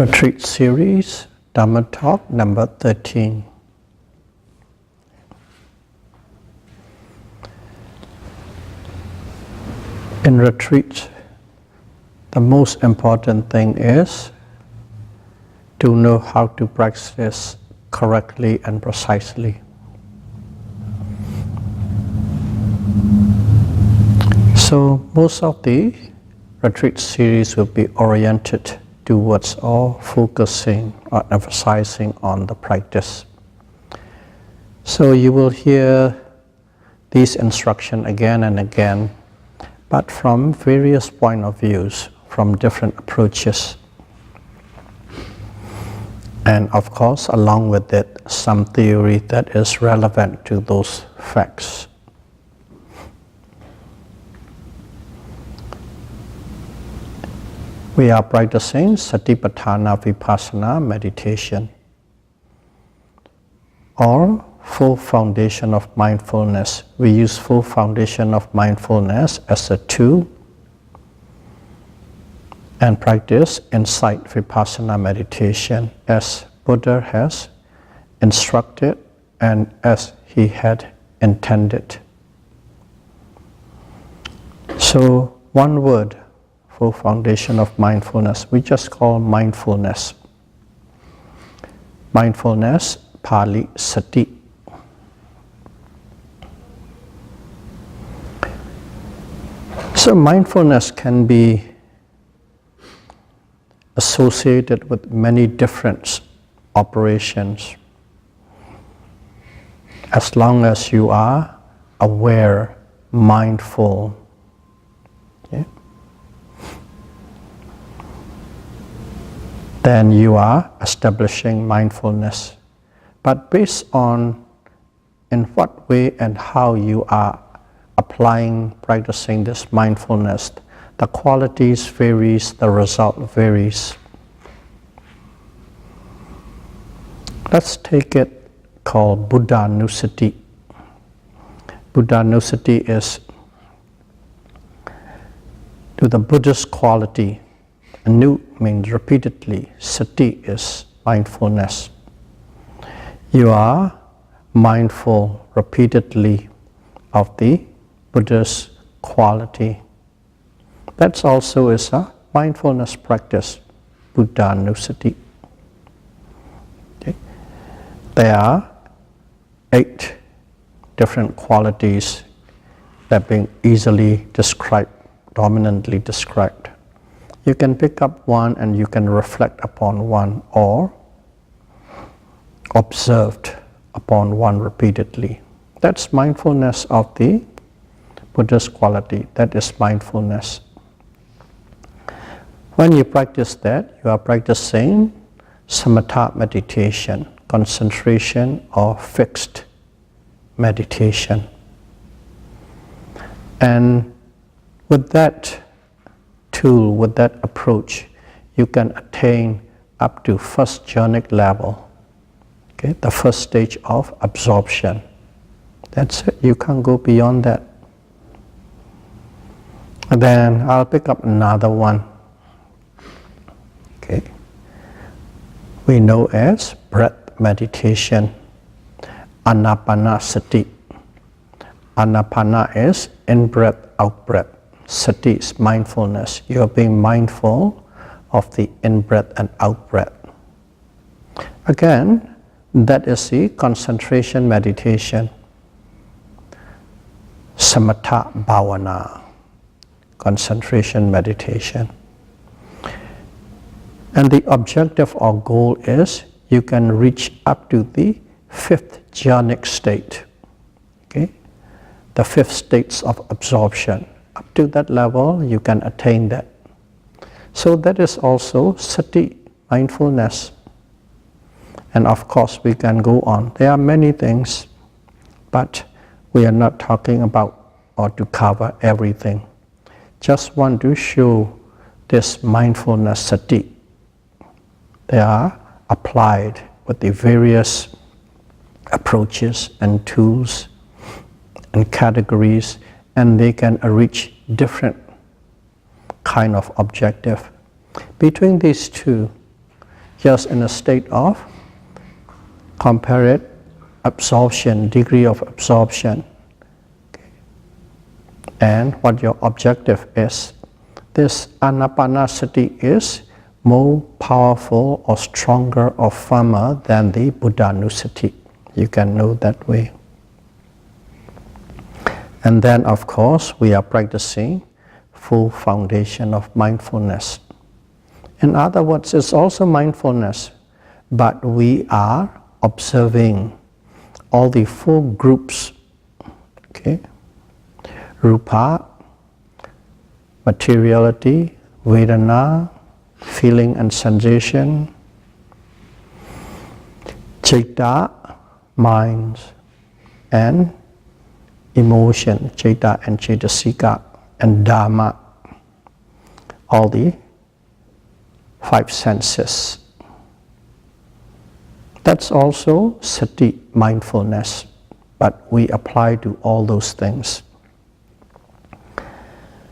Retreat series, Dhamma talk number 13. In retreat, the most important thing is to know how to practice correctly and precisely. So most of the retreat series will be oriented towards or focusing or emphasizing on the practice. So you will hear these instructions again and again, but from various point of views, from different approaches. And of course, along with it, some theory that is relevant to those facts. We are practicing Satipatthana Vipassana meditation, or full foundation of mindfulness. We use full foundation of mindfulness as a tool and practice inside Vipassana meditation as Buddha has instructed and as he had intended. So one word, full foundation of mindfulness, we just call mindfulness. Mindfulness, Pali Sati. So mindfulness can be associated with many different operations as long as you are aware, mindful. Okay? Then you are establishing mindfulness. But based on in what way and how you are applying, practicing this mindfulness, the qualities varies, the result varies. Let's take it called Buddhanusati. Buddhanusati is to the Buddhist quality. Nu means repeatedly, sati is mindfulness. You are mindful repeatedly of the Buddha's quality. That also is a mindfulness practice, Buddhanusati. Okay. There are 8 different qualities that being easily described, dominantly described. You can pick up one and you can reflect upon one, or observed upon one repeatedly. That's mindfulness of the Buddha's quality. That is mindfulness. When you practice that, you are practicing samatha meditation, concentration or fixed meditation. And with that tool, with that approach, you can attain up to first jhanic level, okay, the first stage of absorption. That's it, you can't go beyond that. And then I'll pick up another one. Okay. We know as breath meditation, anapanasati. Anapana is in breath, out breath. Sati is mindfulness. You are being mindful of the in-breath and out-breath. Again, that is the concentration meditation. Samatha bhavana, concentration meditation. And the objective or goal is you can reach up to the 5th jhanic state. Okay? The 5th states of absorption. Up to that level, you can attain that. So that is also sati, mindfulness. And of course, we can go on. There are many things, but we are not talking about or to cover everything. Just want to show this mindfulness sati. They are applied with the various approaches and tools and categories, and they can reach different kind of objective. Between these two, just in a state of comparative absorption, degree of absorption. Okay. And what your objective is. This anapanasati is more powerful or stronger or firmer than the Buddhanusati. You can know that way. And then of course we are practicing full foundation of mindfulness. In other words, it's also mindfulness, but we are observing all the four groups, okay? Rupa, materiality, Vedana, feeling and sensation, Citta, minds, and emotion, Citta and Cetasika, and Dhamma, all the five senses. That's also sati, mindfulness, but we apply to all those things.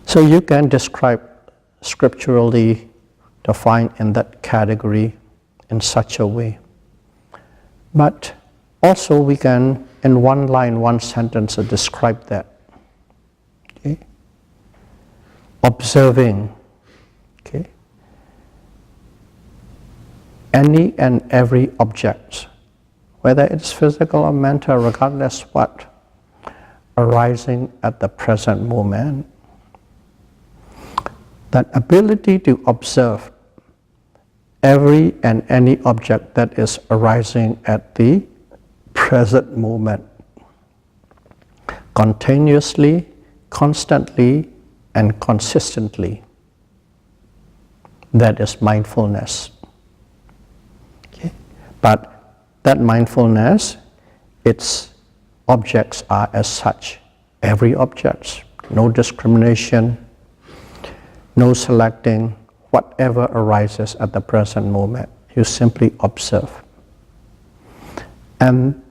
So you can describe scripturally, define in that category in such a way. But also we can, in one line, one sentence, describe that. Okay? Observing, okay, any and every object, whether it's physical or mental, regardless what, arising at the present moment. That ability to observe every and any object that is arising at the present moment, continuously, constantly, and consistently. That is mindfulness. Okay? But that mindfulness, its objects are as such. Every object, no discrimination, no selecting, whatever arises at the present moment. You simply observe. And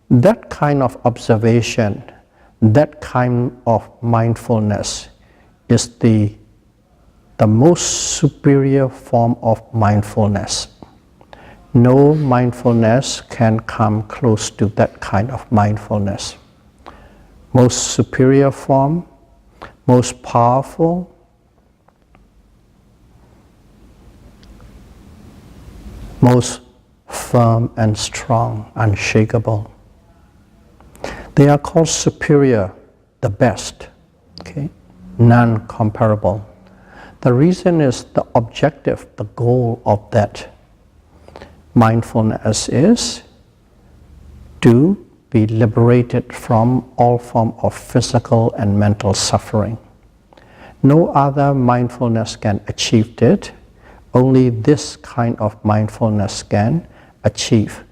that kind of observation, that kind of mindfulness is the most superior form of mindfulness. No mindfulness can come close to that kind of mindfulness. Most superior form, most powerful, most firm and strong, unshakable. They are called superior, the best, okay? Non-comparable. The reason is the objective, the goal of that mindfulness is to be liberated from all form of physical and mental suffering. No other mindfulness can achieve it. Only this kind of mindfulness can achieve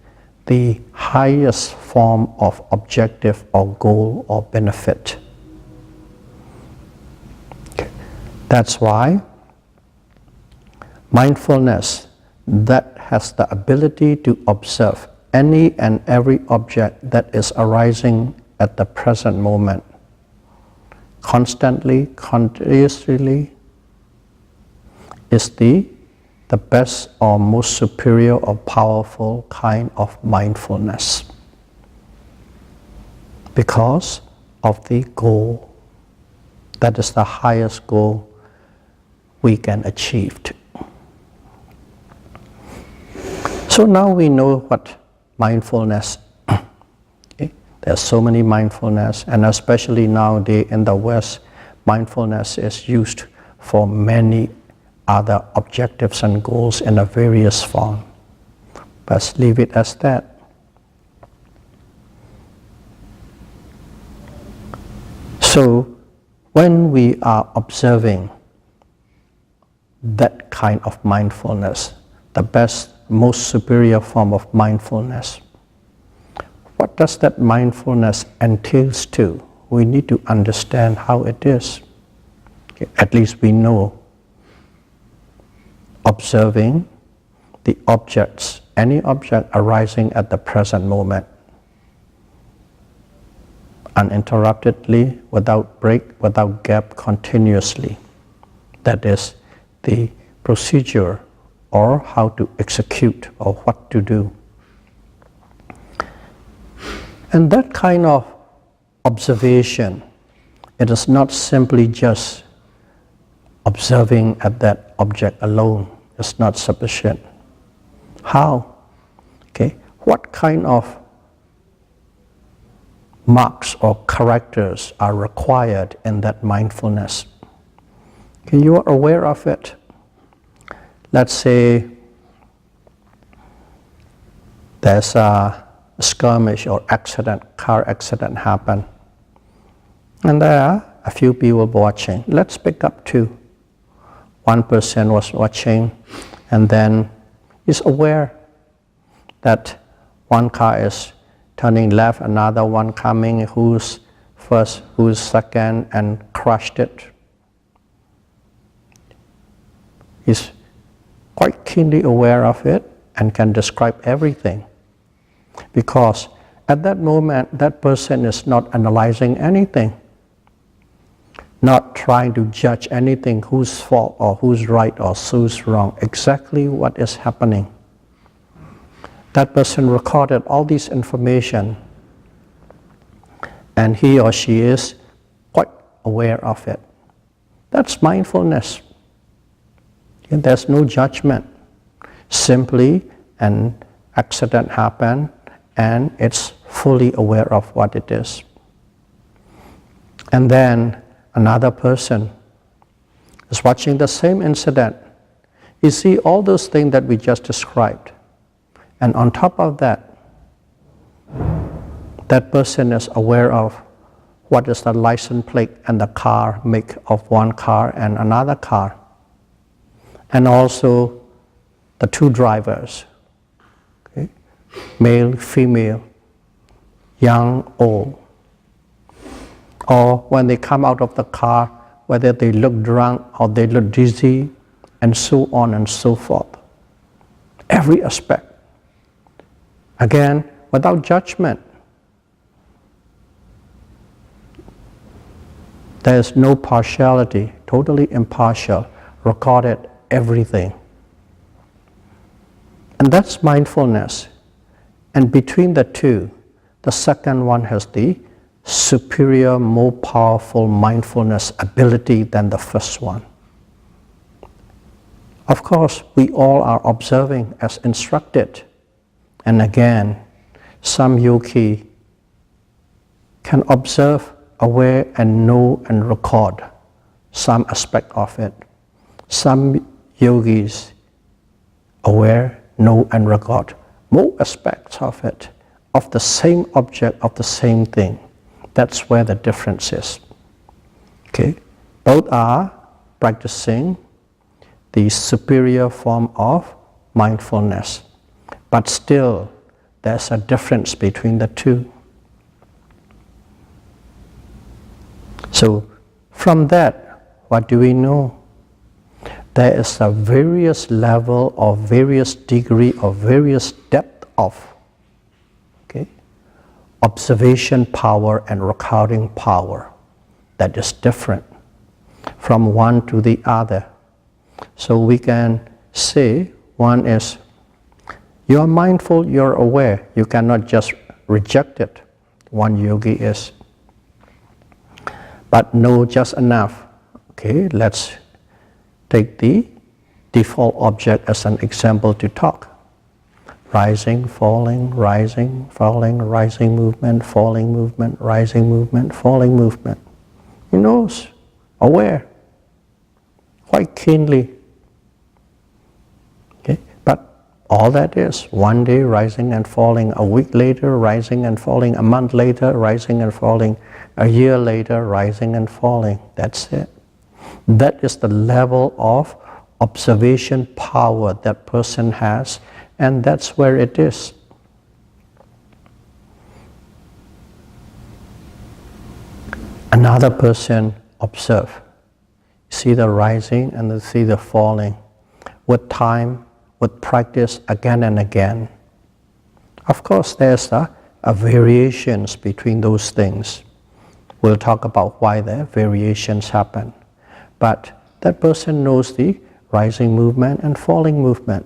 the highest form of objective or goal or benefit. That's why mindfulness that has the ability to observe any and every object that is arising at the present moment, constantly, continuously, is the best or most superior or powerful kind of mindfulness because of the goal. That is the highest goal we can achieve. So now we know what mindfulness. Okay? There's so many mindfulness, and especially nowadays in the West, mindfulness is used for many other objectives and goals in a various form. But leave it as that. So when we are observing that kind of mindfulness, the best, most superior form of mindfulness, what does that mindfulness entails to? We need to understand how it is. Okay, at least we know. Observing the objects, any object arising at the present moment, uninterruptedly, without break, without gap, continuously. That is the procedure or how to execute or what to do. And that kind of observation, it is not simply just observing at that object alone. It's not sufficient. How? Okay. What kind of marks or characters are required in that mindfulness? Okay, you are aware of it. Let's say there's a skirmish or accident, car accident happen, and there are a few people watching. Let's pick up two. One person was watching and then is aware that one car is turning left, another one coming, who's first, who's second, and crushed it. He's quite keenly aware of it and can describe everything. Because at that moment, that person is not analyzing anything, not trying to judge anything, whose fault or who's right or who's wrong, exactly what is happening. That person recorded all this information and he or she is quite aware of it. That's mindfulness. And there's no judgment. Simply an accident happened and it's fully aware of what it is. And then another person is watching the same incident. You see all those things that we just described. And on top of that, that person is aware of what is the license plate and the car make of one car and another car. And also the two drivers, okay? Male, female, young, old. Or when they come out of the car, whether they look drunk or they look dizzy, and so on and so forth. Every aspect. Again, without judgment. There is no partiality, totally impartial, recorded everything. And that's mindfulness. And between the two, the second one has the superior, more powerful mindfulness ability than the first one. Of course, we all are observing as instructed. And again, some yogi can observe, aware, and know and record some aspect of it. Some yogis aware, know, and record more aspects of it, of the same object, of the same thing. That's where the difference is. Okay? Both are practicing the superior form of mindfulness. But still, there's a difference between the two. So, from that, what do we know? There is a various level or various degree or various depth of observation power and recording power that is different from one to the other. So we can say one is, you are mindful, you're aware. You cannot just reject it. One yogi is. But know just enough. Okay, let's take the default object as an example to talk. Rising, falling, rising, falling, rising movement, falling movement, rising movement, falling movement. He knows, aware, quite keenly. Okay? But all that is, one day rising and falling, a week later rising and falling, a month later rising and falling, a year later rising and falling. That's it. That is the level of observation power that person has, and that's where it is. Another person observe, see the rising and see the falling. With time, with practice again and again. Of course, there's a variations between those things. We'll talk about why the variations happen. But that person knows the rising movement and falling movement.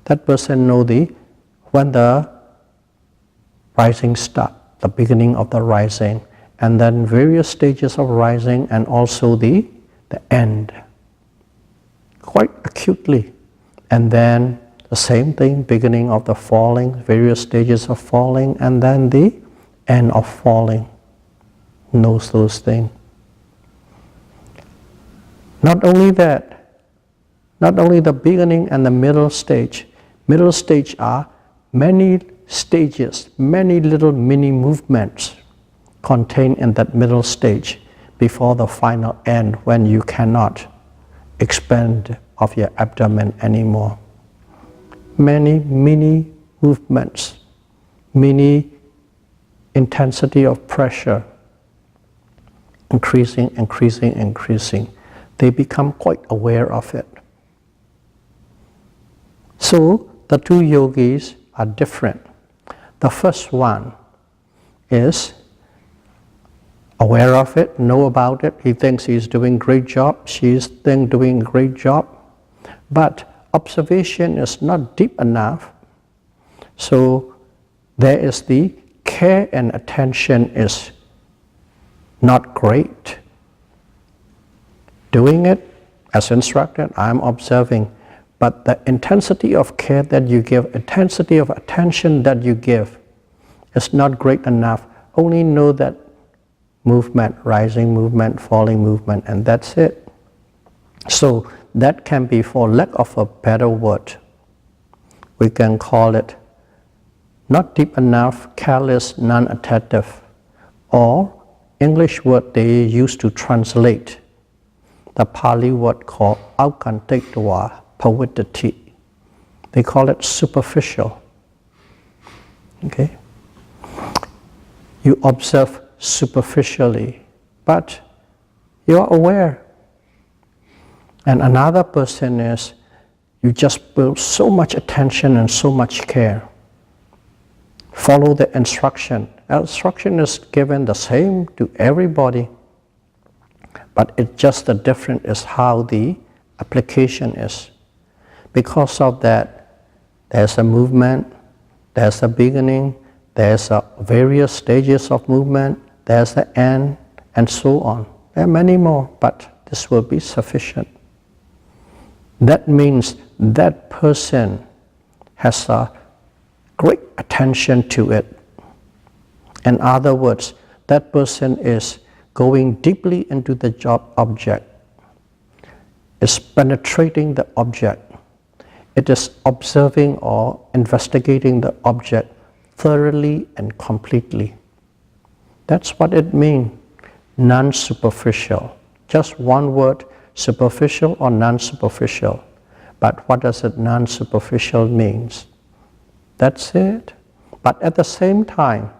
That person knows when the rising starts, the beginning of the rising, and then various stages of rising, and also the end, quite acutely. And then the same thing, beginning of the falling, various stages of falling, and then the end of falling. Knows those things. Not only that, not only the beginning and the middle stage. Middle stage are many stages, many little mini movements contained in that middle stage before the final end, when you cannot expand of your abdomen anymore. Many mini movements, mini intensity of pressure, increasing, increasing, increasing. They become quite aware of it. So the two yogis are different. The first one is aware of it, know about it. He thinks he's doing great job, she's doing a great job. But observation is not deep enough. So there is the care and attention is not great. Doing it as instructed, I'm observing. But the intensity of care that you give, intensity of attention that you give is not great enough. Only know that movement, rising movement, falling movement, and that's it. So that can be, for lack of a better word, we can call it not deep enough, careless, non-attentive, or English word they use to translate the Pali word called aukantiktawa pavittati. They call it superficial. Okay? You observe superficially, but you are aware. And another person is, you just build so much attention and so much care. Follow the instruction. Instruction is given the same to everybody, but it's just the difference is how the application is. Because of that, there's a movement, there's a beginning, there's a various stages of movement, there's the end, and so on. There are many more, but this will be sufficient. That means that person has a great attention to it. In other words, that person is going deeply into the object, is penetrating the object. It is observing or investigating the object thoroughly and completely. That's what it means, non-superficial. Just one word, superficial or non-superficial. But what does it non-superficial means? That's it. But at the same time,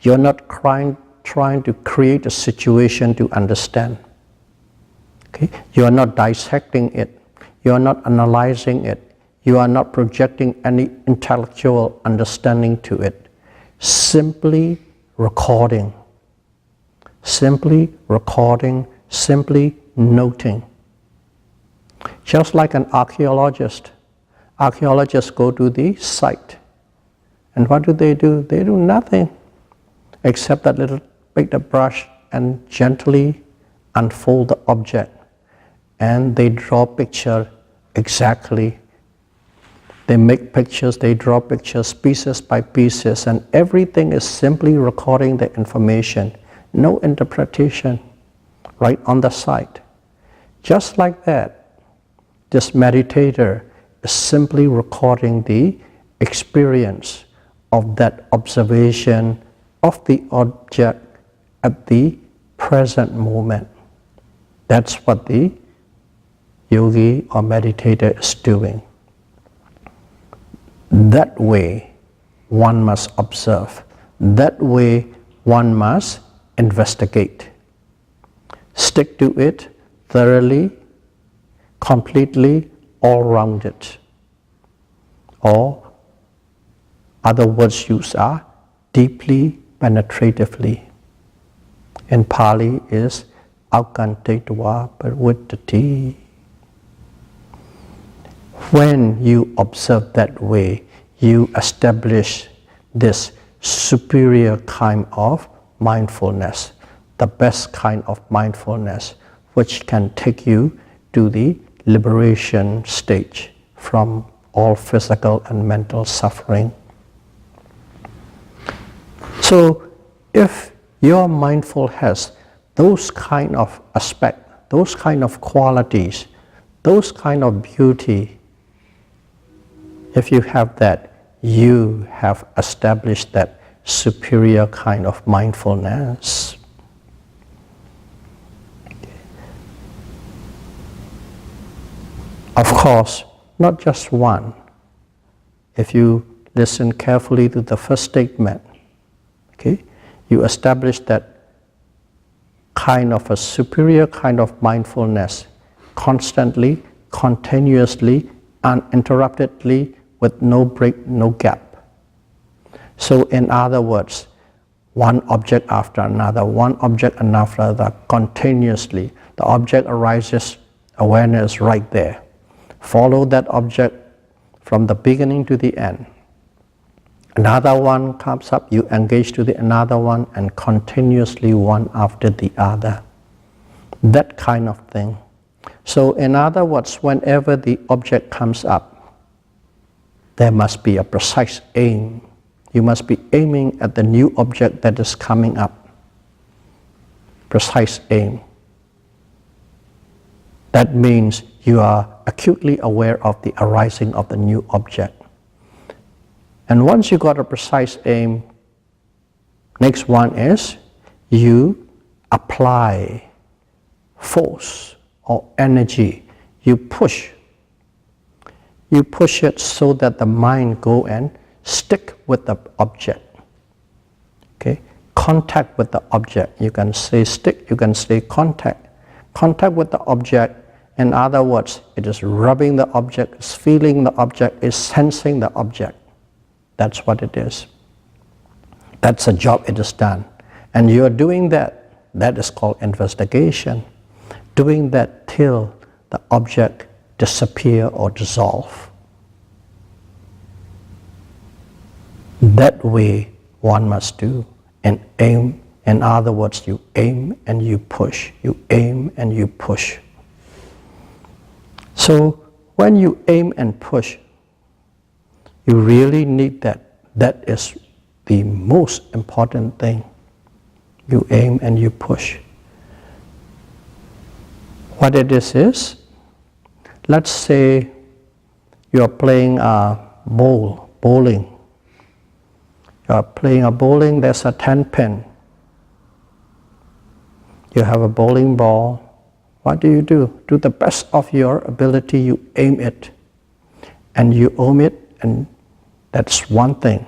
you're not trying to create a situation to understand. Okay? You are not dissecting it. You are not analyzing it. You are not projecting any intellectual understanding to it. Simply recording. Simply recording, simply noting. Just like an archaeologist. Archaeologists go to the site. And what do? They do nothing except that little pick the brush and gently unfold the object. And they draw picture exactly. They make pictures, they draw pictures pieces by pieces, and everything is simply recording the information. No interpretation, right on the site. Just like that, this meditator is simply recording the experience of that observation of the object at the present moment. That's what the yogi or meditator is doing. That way one must observe. That way one must investigate. Stick to it thoroughly, completely, all-rounded. Or other words used are deeply, penetratively. In Pali is aukantiktawa pavittati. When you observe that way, you establish this superior kind of mindfulness, the best kind of mindfulness, which can take you to the liberation stage from all physical and mental suffering. So if your mindful has those kind of aspects, those kind of qualities, those kind of beauty, if you have that, you have established that superior kind of mindfulness. Of course, not just one. If you listen carefully to the first statement, okay, you establish that kind of a superior kind of mindfulness constantly, continuously, uninterruptedly, with no break, no gap. So in other words, one object after another, one object after another, continuously. The object arises, awareness right there. Follow that object from the beginning to the end. Another one comes up, you engage to the another one, and continuously one after the other. That kind of thing. So in other words, whenever the object comes up, there must be a precise aim. You must be aiming at the new object that is coming up. Precise aim. That means you are acutely aware of the arising of the new object. And once you got a precise aim, next one is you apply force or energy. You push. You push it so that the mind go and stick with the object. Okay? Contact with the object. You can say stick, you can say contact. Contact with the object. In other words, it is rubbing the object, it's feeling the object, it's sensing the object. That's what it is. That's a job it is done. And you're doing that. That is called investigation. Doing that till the object disappear or dissolve. That way one must do. And aim, in other words, you aim and you push. You aim and you push. So when you aim and push, you really need that. That is the most important thing. You aim and you push. What it is, let's say you are playing a bowling. You are playing a bowling, there's a 10-pin. You have a bowling ball. What do? To the best of your ability, you aim it. And you aim it, and that's one thing.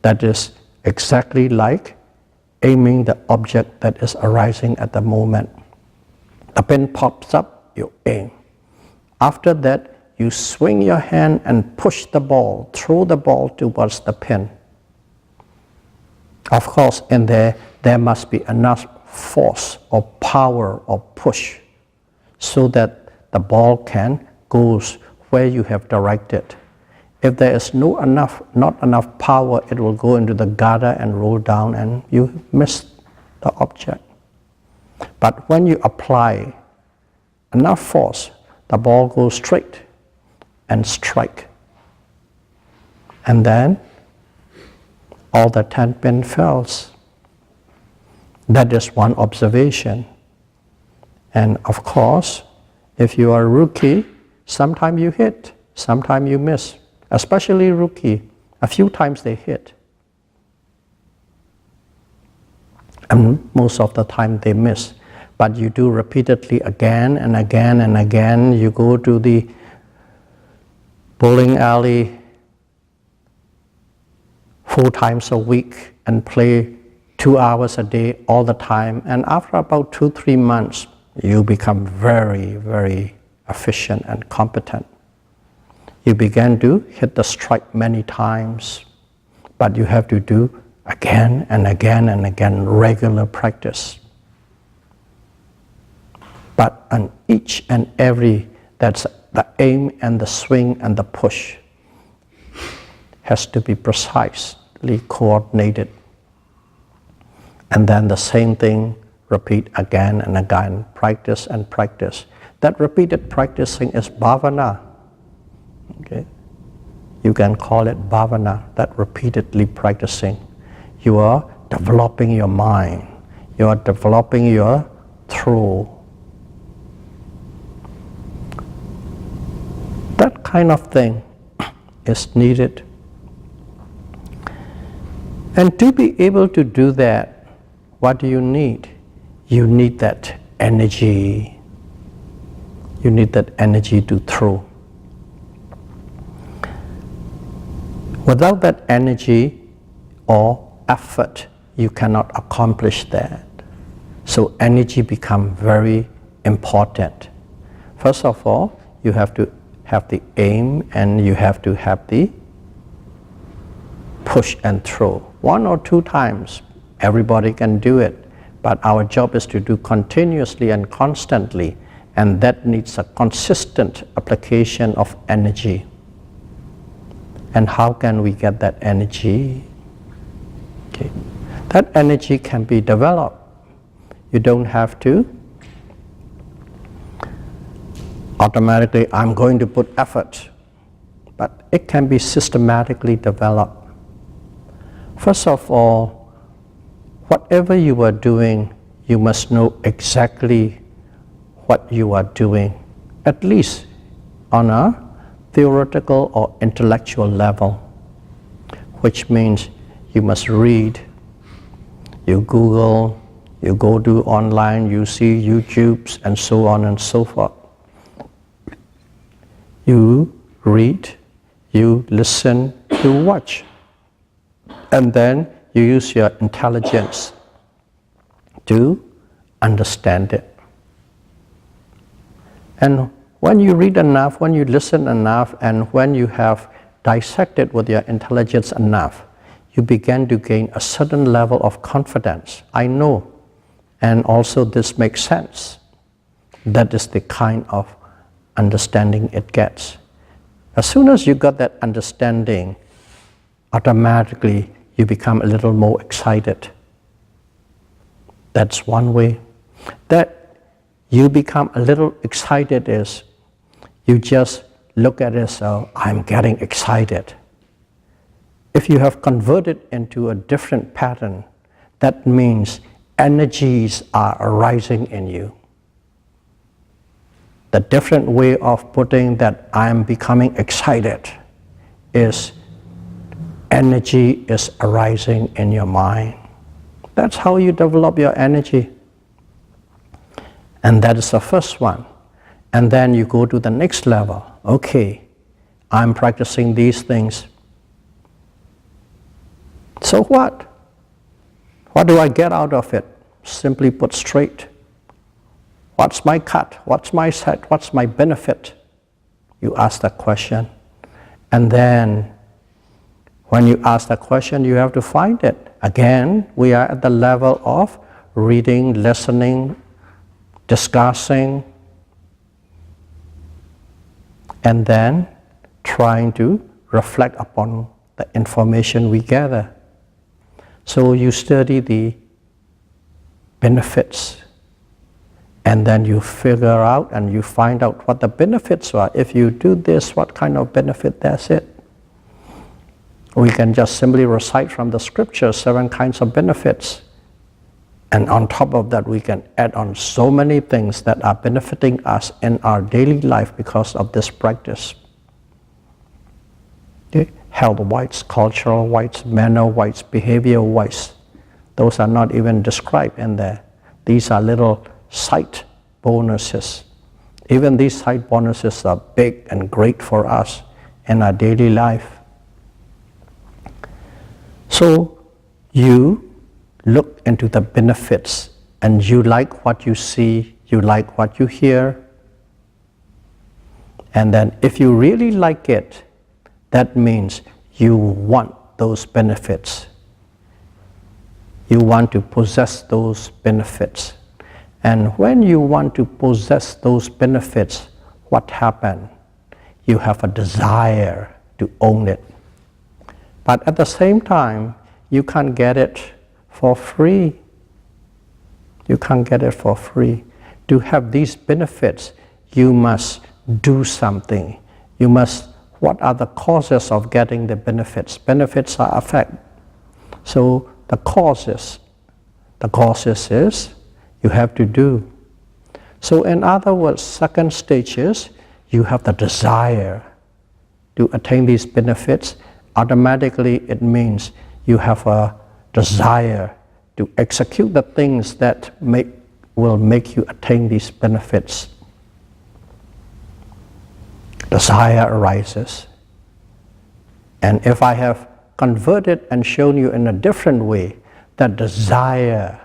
That is exactly like aiming the object that is arising at the moment. The pin pops up, you aim. After that, you swing your hand and push the ball, throw the ball towards the pin. Of course, in there must be enough force or power or push so that the ball can go where you have directed. If there is not enough power, it will go into the gutter and roll down and you miss the object. But when you apply enough force, the ball goes straight and strike. And then all the 10 pin fails. That is one observation. And of course, if you are a rookie, sometimes you hit, sometimes you miss. Especially rookie, a few times they hit. And most of the time they miss. But you do repeatedly again and again and again. You go to the bowling alley 4 times a week and play 2 hours a day all the time. And after about 2-3 months, you become very, very efficient and competent. You begin to hit the strike many times, but you have to do again and again and again, regular practice. But on each and every, that's The aim and the swing and the push has to be precisely coordinated. And then the same thing, repeat again and again, practice and practice. That repeated practicing is bhavana. Okay? You can call it bhavana, that repeatedly practicing. You are developing your mind. You are developing your throat. That kind of thing is needed. And to be able to do that, what do you need? You need that energy. You need that energy to throw. Without that energy or effort, you cannot accomplish that. So energy becomes very important. First of all, you have to have the aim and you have to have the push and throw. 1 or 2 times, everybody can do it. But our job is to do continuously and constantly, and that needs a consistent application of energy. And how can we get that energy? Okay. That energy can be developed. You don't have to automatically, I'm going to put effort, but it can be systematically developed. First of all, whatever you are doing, you must know exactly what you are doing, at least on a theoretical or intellectual level, which means you must read, you Google, you go to online, you see YouTubes and so on and so forth. You read, you listen, you watch, and then you use your intelligence to understand it. And when you read enough, when you listen enough, and when you have dissected with your intelligence enough, you begin to gain a certain level of confidence. I know, and also this makes sense. That is the kind of understanding it gets. As soon as you got that understanding, automatically you become a little more excited. That's one way. That you become a little excited is, you just look at it as, oh, I'm getting excited. If you have converted into a different pattern, that means energies are arising in you. The different way of putting that I'm becoming excited is energy is arising in your mind. That's how you develop your energy. And that is the first one. And then you go to the next level. Okay, I'm practicing these things. So what? What do I get out of it? Simply put straight. What's my cut? What's my set? What's my benefit? You ask that question. And then when you ask that question, you have to find it. Again, we are at the level of reading, listening, discussing, and then trying to reflect upon the information we gather. So you study the benefits, and then you figure out and you find out what the benefits are. If you do this, what kind of benefit that's it? We can just simply recite from the scripture 7 kinds of benefits. And on top of that, we can add on so many things that are benefiting us in our daily life because of this practice. Okay? Health-wise, cultural-wise, manner-wise, behavior-wise. Those are not even described in there. These are little side bonuses. Even these side bonuses are big and great for us in our daily life. So you look into the benefits, and you like what you see, you like what you hear. And then if you really like it, that means you want those benefits. You want to possess those benefits. And when you want to possess those benefits, what happens? you have a desire to own it. But at the same time, you can't get it for free. You can't get it for free. To have these benefits, you must do something. You must, what are the causes of getting the benefits? Benefits are effect. So the causes is you have to do. So in other words, second stage is you have the desire to attain these benefits. Automatically it means you have a desire to execute the things that will make you attain these benefits. Desire arises. And if I have converted and shown you in a different way, that desire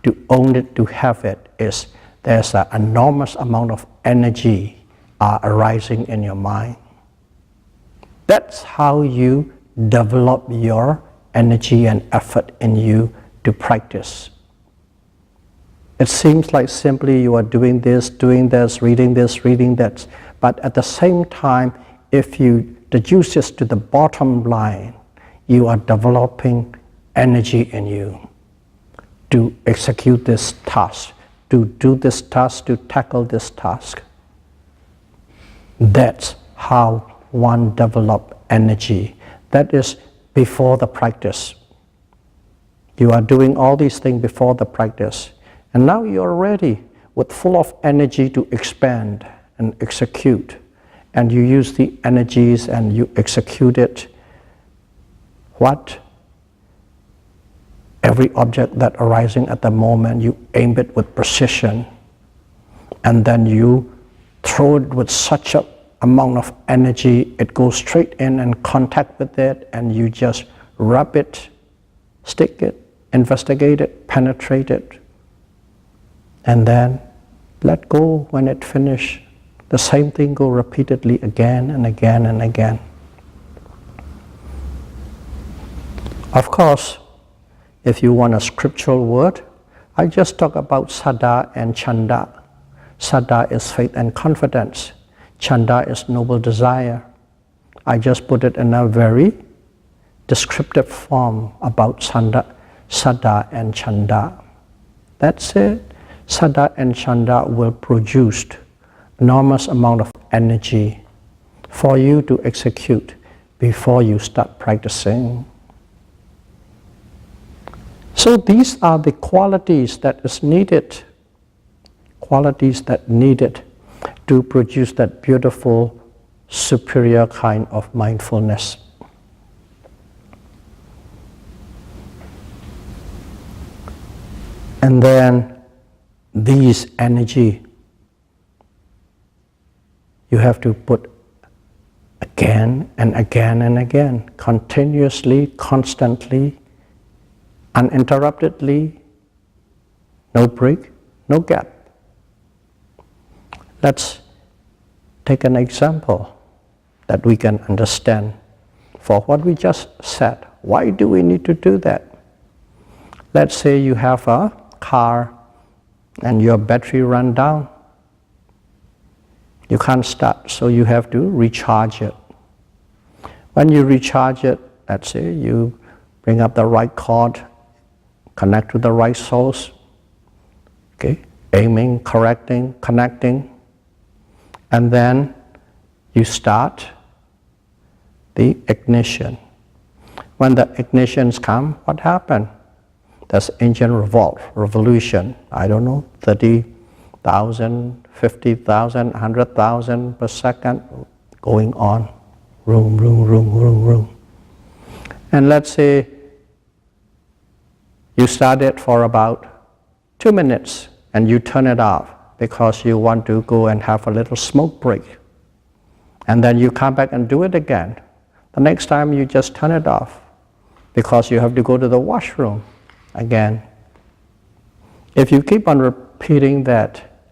to own it, to have it, is there's an enormous amount of energy arising in your mind. That's how you develop your energy and effort in you to practice. It seems like simply you are doing this, reading that, but at the same time, if you reduce this to the bottom line, you are developing energy in you to execute this task, to do this task, to tackle this task. That's how one develops energy. That is before the practice. You are doing all these things before the practice. And now you are ready with full of energy to expand and execute. And you use the energies and you execute it. What? Every object that arising at the moment, you aim it with precision. And then you throw it with such an amount of energy, it goes straight in and contact with it, and you just rub it, stick it, investigate it, penetrate it, and then let go when it finishes. The same thing go repeatedly again and again and again. Of course, if you want a scriptural word, I just talk about Saddha and Chanda. Saddha is faith and confidence. Chanda is noble desire. I just put it in a very descriptive form about Saddha and Chanda. That's it. Saddha and Chanda will produce enormous amount of energy for you to execute before you start practicing. So these are the qualities that is needed, to produce that beautiful, superior kind of mindfulness. And then these energy, you have to put again and again and again, continuously, constantly, uninterruptedly, no break, no gap. Let's take an example that we can understand for what we just said. Why do we need to do that? Let's say you have a car and your battery run down. You can't start, so you have to recharge it. When you recharge it, let's say you bring up the right cord, connect to the right source, okay, aiming, correcting, connecting, and then you start the ignition. When the ignitions come, what happened? There's engine revolution, I don't know, 30,000, 50,000, 100,000 per second going on, room. And let's say you start it for about 2 minutes and you turn it off because you want to go and have a little smoke break. And then you come back and do it again. The next time you just turn it off because you have to go to the washroom again. If you keep on repeating that,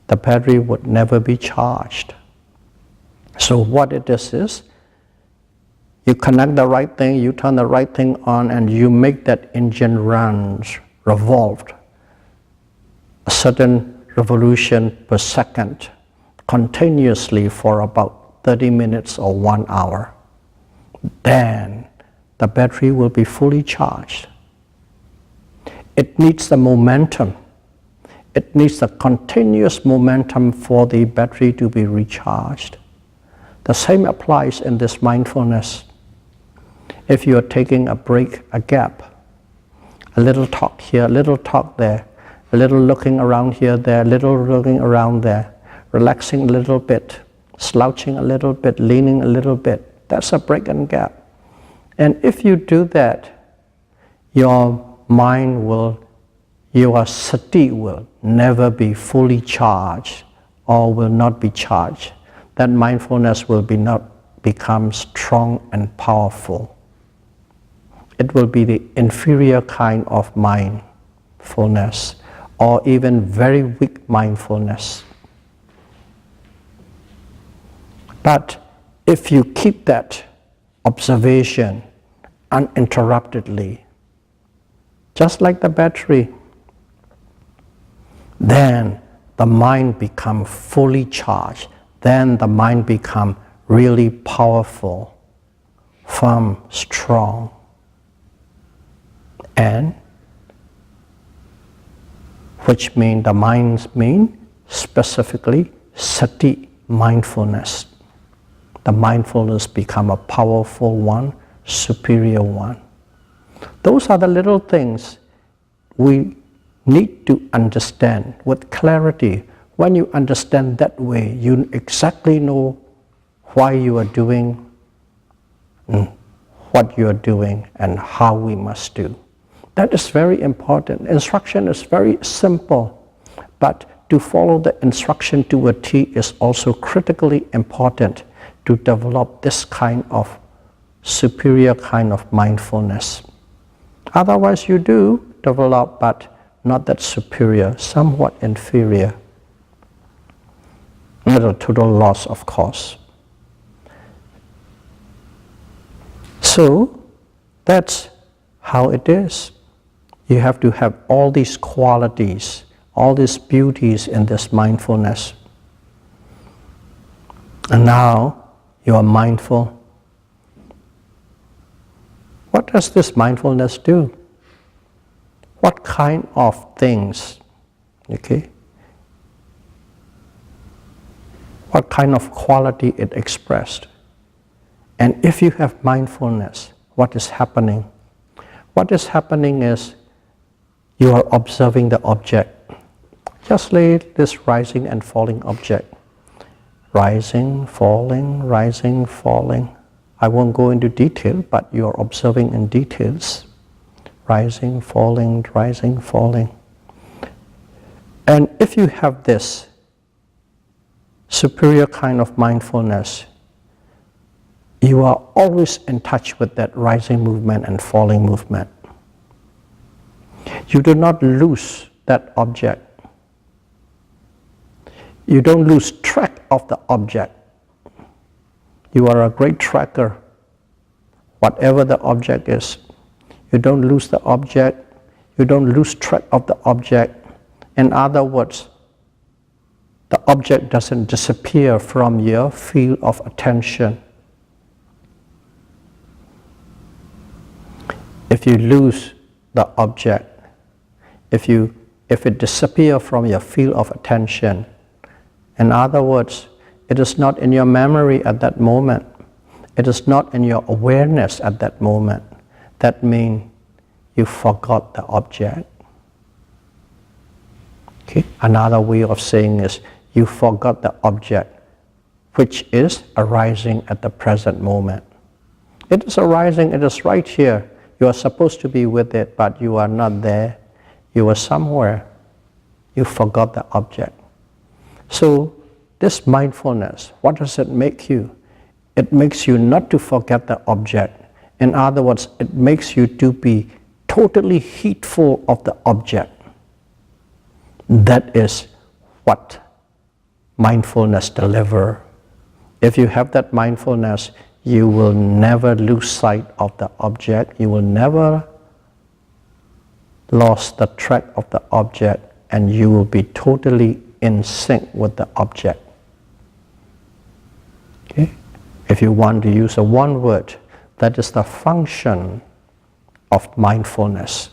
the battery would never be charged. So what it is you connect the right thing, you turn the right thing on, and you make that engine runs, revolved, a certain revolution per second, continuously for about 30 minutes or 1 hour, then the battery will be fully charged. It needs the momentum. It needs the continuous momentum for the battery to be recharged. The same applies in this mindfulness. If you are taking a break, a gap, a little talk here, a little talk there, a little looking around here, there, a little looking around there, relaxing a little bit, slouching a little bit, leaning a little bit, that's a break and gap. And if you do that, your mind will, your sati will never be fully charged or will not be charged. That mindfulness will not become strong and powerful. It will be the inferior kind of mindfulness or even very weak mindfulness. But if you keep that observation uninterruptedly, just like the battery, then the mind becomes fully charged. Then the mind becomes really powerful, firm, strong. And which means the minds mean specifically sati, mindfulness. The mindfulness become a powerful one, superior one. Those are the little things we need to understand with clarity. When you understand that way, you exactly know why you are doing what you are doing and how we must do. That is very important. Instruction is very simple, but to follow the instruction to a T is also critically important to develop this kind of superior kind of mindfulness. Otherwise you do develop, but not that superior, somewhat inferior. Not a total loss, of course. So that's how it is. You have to have all these qualities, all these beauties in this mindfulness. And now you are mindful. What does this mindfulness do? What kind of things, okay? What kind of quality it expressed? And if you have mindfulness, what is happening? What is happening is you are observing the object. Just like this rising and falling object. Rising, falling, rising, falling. I won't go into detail, but you are observing in details. Rising, falling, rising, falling. And if you have this superior kind of mindfulness, you are always in touch with that rising movement and falling movement. You do not lose that object. You don't lose track of the object. You are a great tracker. Whatever the object is, you don't lose the object. You don't lose track of the object. In other words, the object doesn't disappear from your field of attention. If you lose the object, if it disappears from your field of attention, in other words, it is not in your memory at that moment. It is not in your awareness at that moment. That means you forgot the object. Okay? Another way of saying is you forgot the object, which is arising at the present moment. It is arising, it is right here. You are supposed to be with it, but you are not there. You are somewhere. You forgot the object. So this mindfulness, what does it make you? It makes you not to forget the object. In other words, it makes you to be totally heedful of the object. That is what mindfulness delivers. If you have that mindfulness, you will never lose sight of the object. You will never lose the track of the object, and you will be totally in sync with the object. Okay? If you want to use a one word, that is the function of mindfulness.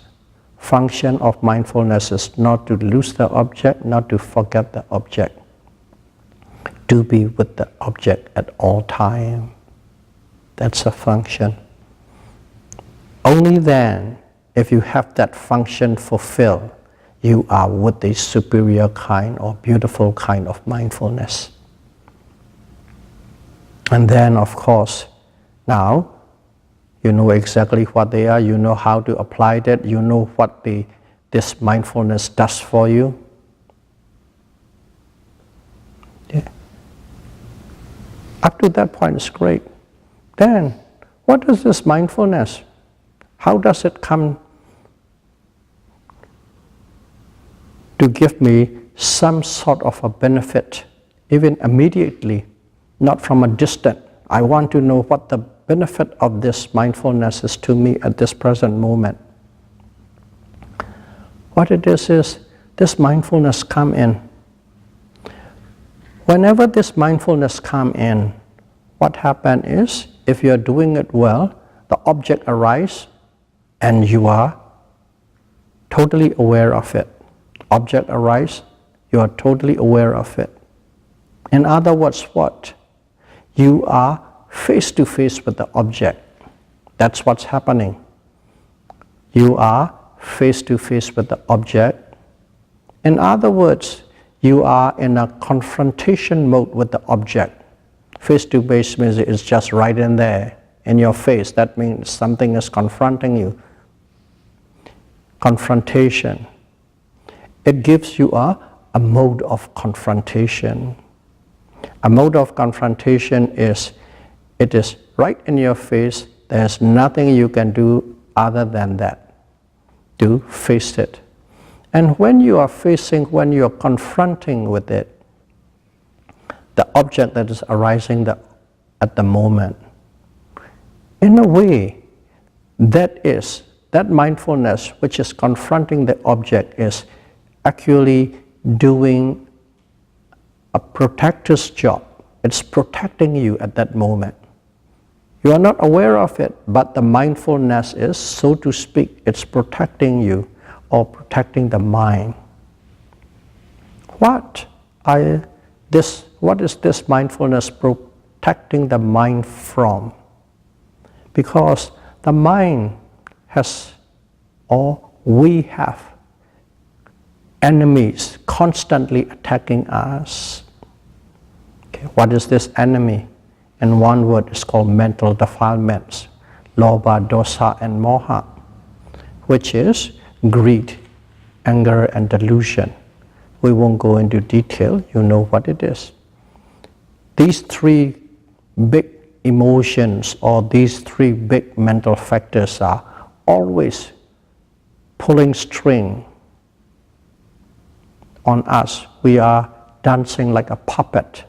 Function of mindfulness is not to lose the object, not to forget the object. To be with the object at all time. That's a function. Only then, if you have that function fulfilled, you are with a superior kind or beautiful kind of mindfulness. And then, of course, now you know exactly what they are, you know how to apply that, you know what this mindfulness does for you. Yeah. Up to that point is great. Then, what is this mindfulness? How does it come to give me some sort of a benefit, even immediately, not from a distance? I want to know what the benefit of this mindfulness is to me at this present moment. What it is this mindfulness come in. Whenever this mindfulness come in, what happens is, if you are doing it well, the object arises and you are totally aware of it. Object arises, you are totally aware of it. In other words, what? You are face to face with the object. That's what's happening. You are face to face with the object. In other words, you are in a confrontation mode with the object. Face to face means it's just right in there, in your face. That means something is confronting you. Confrontation. It gives you a mode of confrontation. A mode of confrontation is, it is right in your face. There's nothing you can do other than that, to face it. And when you are facing, when you are confronting with it, the object that is arising at the moment, in a way, that mindfulness which is confronting the object is actually doing a protector's job. It's protecting you at that moment. You are not aware of it, but the mindfulness is, so to speak, it's protecting you or protecting the mind. What is this mindfulness protecting the mind from? Because the mind has, or we have, enemies constantly attacking us. Okay, what is this enemy? In one word, it's called mental defilements, lobha, dosa, and moha, which is greed, anger, and delusion. We won't go into detail, you know what it is. These three big emotions or these three big mental factors are always pulling string on us. We are dancing like a puppet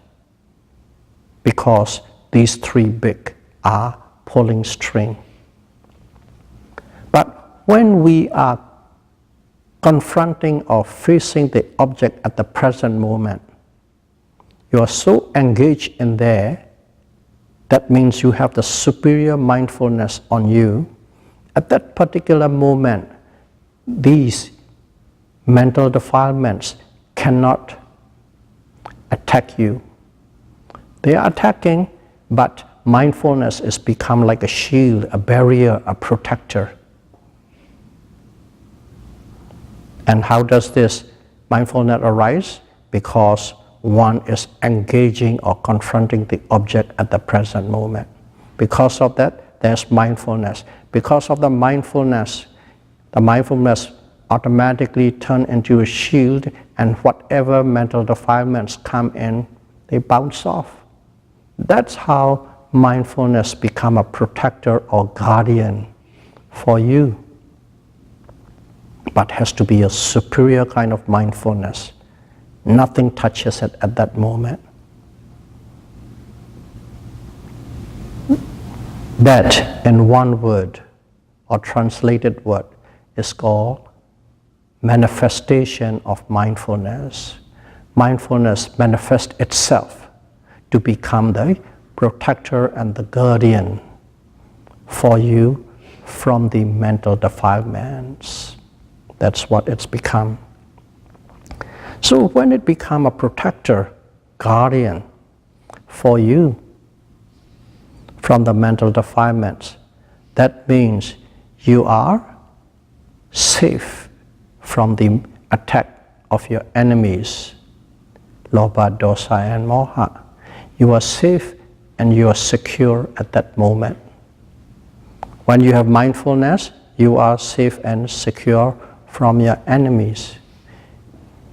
because these three big are pulling string. But when we are confronting or facing the object at the present moment, you are so engaged in there, that means you have the superior mindfulness on you. At that particular moment, these mental defilements cannot attack you. They are attacking, but mindfulness has become like a shield, a barrier, a protector. And how does this mindfulness arise? Because one is engaging or confronting the object at the present moment. Because of that, there's mindfulness. Because of the mindfulness automatically turns into a shield, and whatever mental defilements come in, they bounce off. That's how mindfulness becomes a protector or guardian for you. But has to be a superior kind of mindfulness. Nothing touches it at that moment. That, in one word or translated word, is called manifestation of mindfulness. Mindfulness manifests itself to become the protector and the guardian for you from the mental defilements. That's what it's become. So when it becomes a protector, guardian for you from the mental defilements, that means you are safe from the attack of your enemies, Lobha, Dosa and Moha. You are safe and you are secure at that moment. When you have mindfulness, you are safe and secure from your enemies.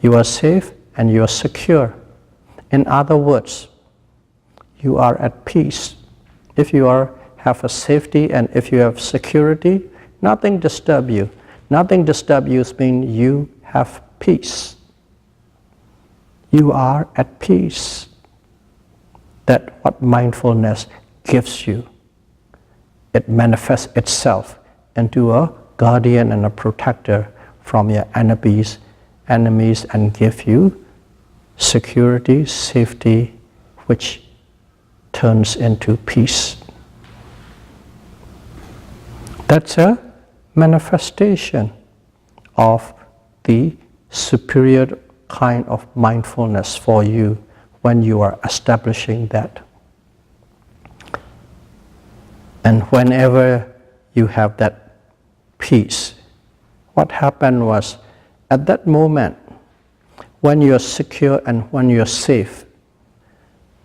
You are safe and you are secure. In other words, you are at peace. If you have a safety and if you have security, nothing disturbs you. Nothing disturbs you means you have peace. You are at peace. That's what mindfulness gives you. It manifests itself into a guardian and a protector from your enemies and give you security, safety, which turns into peace. That's a manifestation of the superior kind of mindfulness for you when you are establishing that. And whenever you have that peace, what happened was, at that moment, when you are secure and when you are safe,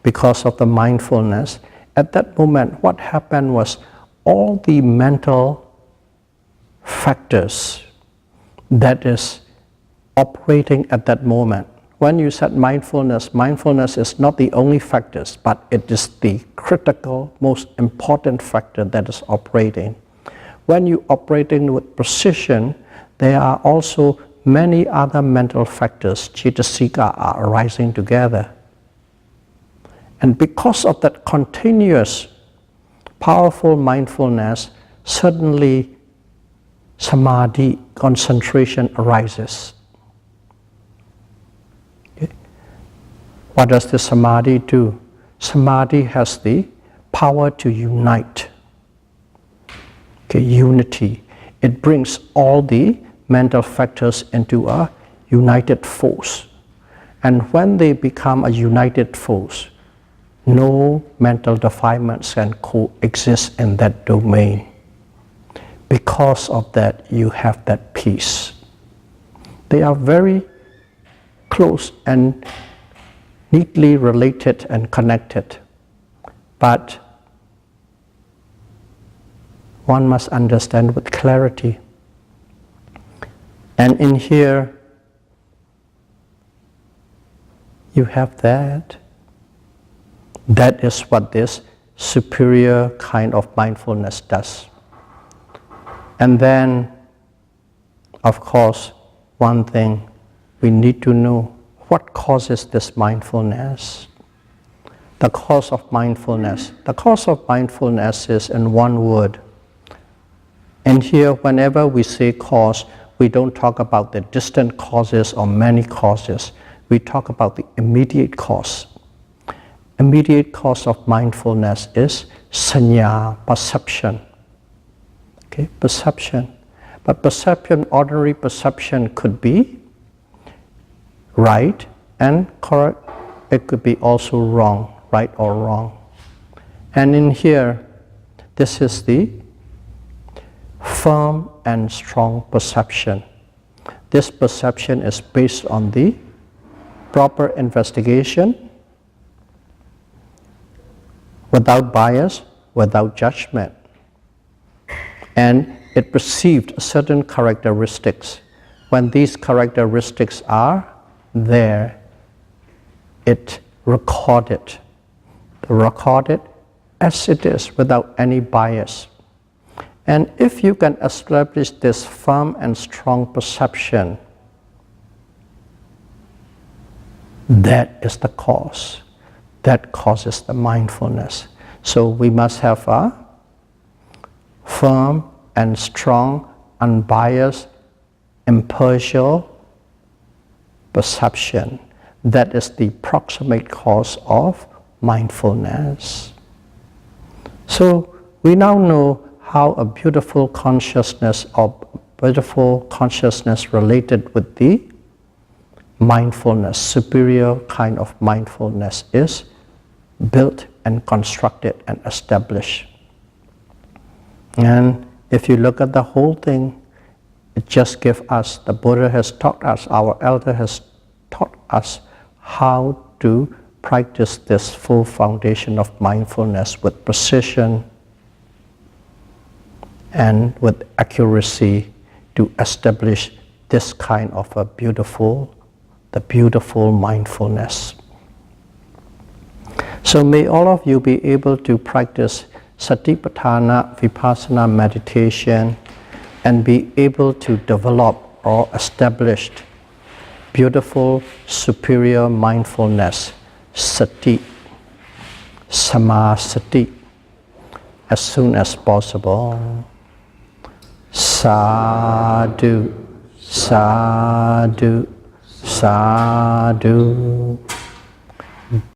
because of the mindfulness, at that moment, what happened was all the mental factors that is operating at that moment. When you said mindfulness, mindfulness is not the only factors, but it is the critical, most important factor that is operating. When you operating with precision, there are also many other mental factors, Cetasika, are arising together. And because of that continuous, powerful mindfulness, suddenly samadhi, concentration arises. Okay. What does the samadhi do? Samadhi has the power to unite. Okay, unity. It brings all the mental factors into a united force. And when they become a united force, no mental defilements can coexist in that domain. Because of that, you have that peace. They are very close and neatly related and connected. But one must understand with clarity. And in here, you have that. That is what this superior kind of mindfulness does. And then, of course, one thing we need to know, what causes this mindfulness? The cause of mindfulness. The cause of mindfulness is in one word. And here, whenever we say cause, we don't talk about the distant causes or many causes. We talk about the immediate cause. Immediate cause of mindfulness is sanya, perception. Okay, perception. But perception, ordinary perception could be right and correct. It could be also wrong, right or wrong. And in here, this is the firm and strong perception. This perception is based on the proper investigation, without bias, without judgment. And it perceived certain characteristics. When these characteristics are there, it recorded as it is without any bias. And if you can establish this firm and strong perception, that is the cause. That causes the mindfulness. So we must have a firm and strong, unbiased, impartial perception. That is the proximate cause of mindfulness. So we now know how a beautiful consciousness related with the mindfulness, superior kind of mindfulness is built and constructed and established. And if you look at the whole thing, it just gives us, the Buddha has taught us, our elder has taught us how to practice this full foundation of mindfulness with precision and with accuracy to establish this kind of a beautiful mindfulness. So may all of you be able to practice Satipatthana, Vipassana meditation and be able to develop or establish beautiful superior mindfulness, sati, samasati, as soon as possible. Sadhu, sadhu, sadhu.